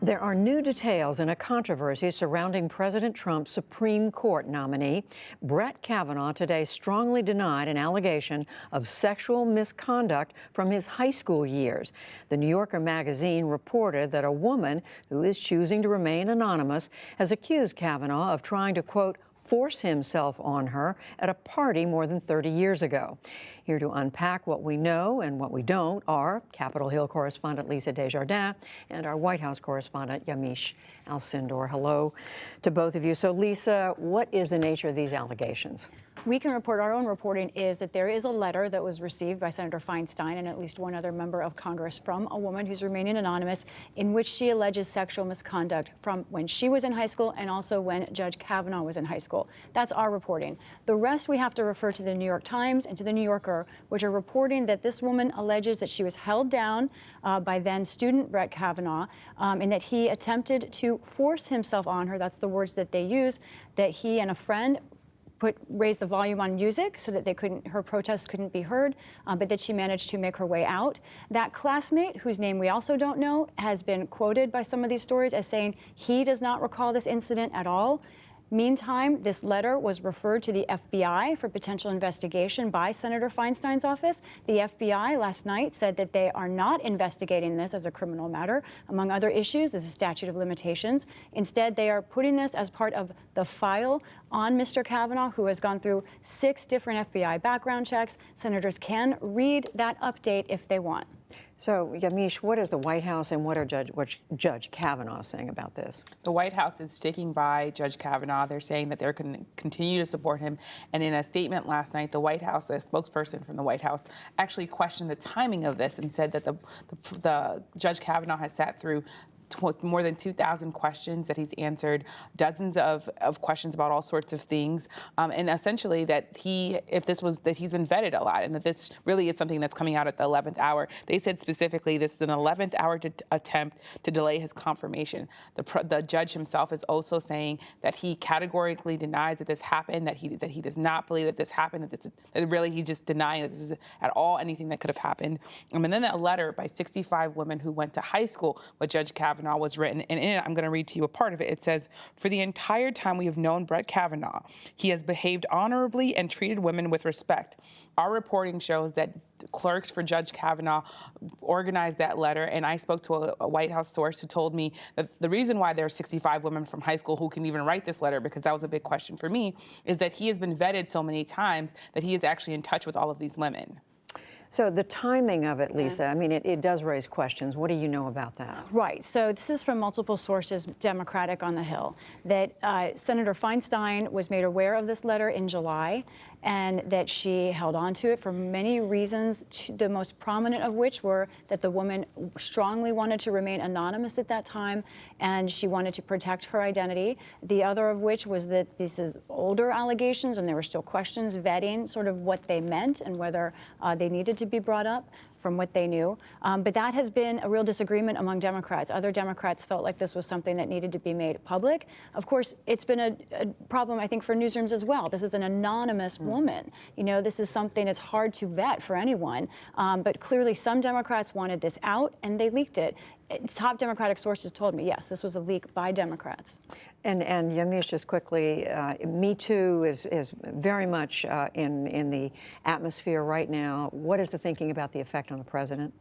There are new details in a controversy surrounding President Trump's Supreme Court nominee. Brett Kavanaugh today strongly denied an allegation of sexual misconduct from his high school years. The New Yorker magazine reported that a woman who is choosing to remain anonymous has accused Kavanaugh of trying to, quote, force himself on her at a party more than 30 years ago. Here to unpack what we know and what we don't are Capitol Hill correspondent Lisa Desjardins and our White House correspondent Yamiche Alcindor. Hello to both of you. So, Lisa, what is the nature of these allegations? We can report, our own reporting is that there is a letter that was received by Senator Feinstein and at least one other member of Congress from a woman who's remaining anonymous, in which she alleges sexual misconduct from when she was in high school and also when Judge Kavanaugh was in high school. That's our reporting. The rest we have to refer to the New York Times and to the New Yorker, which are reporting that this woman alleges that she was held down by then student Brett Kavanaugh, and that he attempted to force himself on her. That's the words that they use, that he and a friend raised the volume on music so that her protests couldn't be heard, but that she managed to make her way out. That classmate, whose name we also don't know, has been quoted by some of these stories as saying he does not recall this incident at all. Meantime, this letter was referred to the FBI for potential investigation by Senator Feinstein's office. The FBI last night said that they are not investigating this as a criminal matter. Among other issues is a statute of limitations. Instead, they are putting this as part of the file on Mr. Kavanaugh, who has gone through 6 different FBI background checks. Senators can read that update if they want. So, Yamiche, what is the White House and what Judge Kavanaugh saying about this? The White House is sticking by Judge Kavanaugh. They're saying that they're going to continue to support him. And in a statement last night, the White House, a spokesperson from the White House, actually questioned the timing of this and said that the Judge Kavanaugh has sat through more than 2,000 questions, that he's answered dozens of questions about all sorts of things, and essentially that he's been vetted a lot, and that this really is something that's coming out at the 11th hour. They said specifically this is an 11th hour attempt to delay his confirmation. The judge himself is also saying that he categorically denies that this happened, that he does not believe that this happened, that really he just denying that this is at all anything that could have happened. And then a letter by 65 women who went to high school with Judge Kavanaugh was written, and in it, I'm going to read to you a part of it. It says, "For the entire time we have known Brett Kavanaugh, he has behaved honorably and treated women with respect. Our reporting shows that clerks for Judge Kavanaugh organized that letter, and I spoke to a White House source who told me that the reason why there are 65 women from high school who can even write this letter, because that was a big question for me, is that he has been vetted so many times that he is actually in touch with all of these women." So the timing of it, Lisa, I mean, it does raise questions. What do you know about that? Right. So this is from multiple sources, Democratic on the Hill, that Senator Feinstein was made aware of this letter in July, and that she held on to it for many reasons, the most prominent of which were that the woman strongly wanted to remain anonymous at that time, and she wanted to protect her identity. The other of which was that this is older allegations, and there were still questions vetting sort of what they meant and whether they needed to be brought up from what they knew. But that has been a real disagreement among Democrats. Other Democrats felt like this was something that needed to be made public. Of course, it's been a problem, I think, for newsrooms as well. This is an anonymous woman. You know, this is something that's hard to vet for anyone. But clearly some Democrats wanted this out, and they leaked it. Top Democratic sources told me, yes, this was a leak by Democrats. And Yamiche, just quickly, Me Too is very much in the atmosphere right now. What is the thinking about the effect on the president?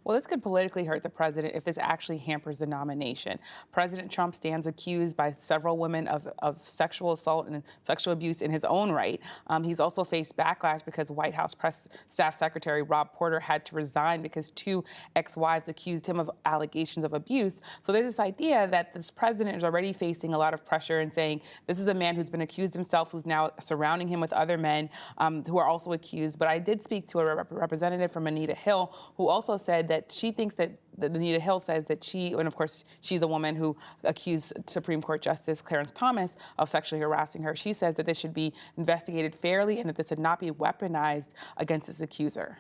Well, this could politically hurt the president if this actually hampers the nomination. President Trump stands accused by several women of sexual assault and sexual abuse in his own right. He's also faced backlash because White House Press Staff Secretary Rob Porter had to resign because 2 ex-wives accused him of allegations of abuse. So there's this idea that this president is already facing a lot of pressure and saying, this is a man who's been accused himself, who's now surrounding him with other men who are also accused. But I did speak to a representative from Anita Hill who also said that she thinks that Anita Hill says that she, and of course she's the woman who accused Supreme Court Justice Clarence Thomas of sexually harassing her. She says that this should be investigated fairly and that this should not be weaponized against this accuser.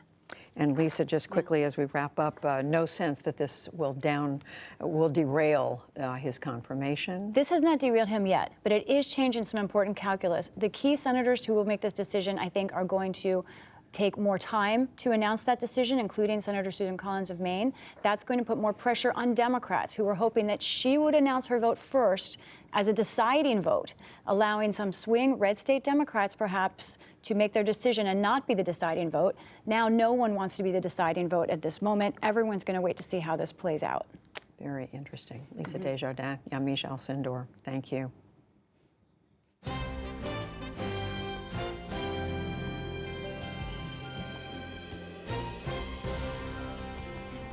And Lisa, just quickly as we wrap up, no sense that this will derail his confirmation? This has not derailed him yet, but it is changing some important calculus. The key senators who will make this decision, I think, are going to take more time to announce that decision, including Senator Susan Collins of Maine, that's going to put more pressure on Democrats who were hoping that she would announce her vote first as a deciding vote, allowing some swing red state Democrats perhaps to make their decision and not be the deciding vote. Now no one wants to be the deciding vote at this moment. Everyone's going to wait to see how this plays out. Very interesting. Lisa Desjardins, Yamiche Alcindor, thank you.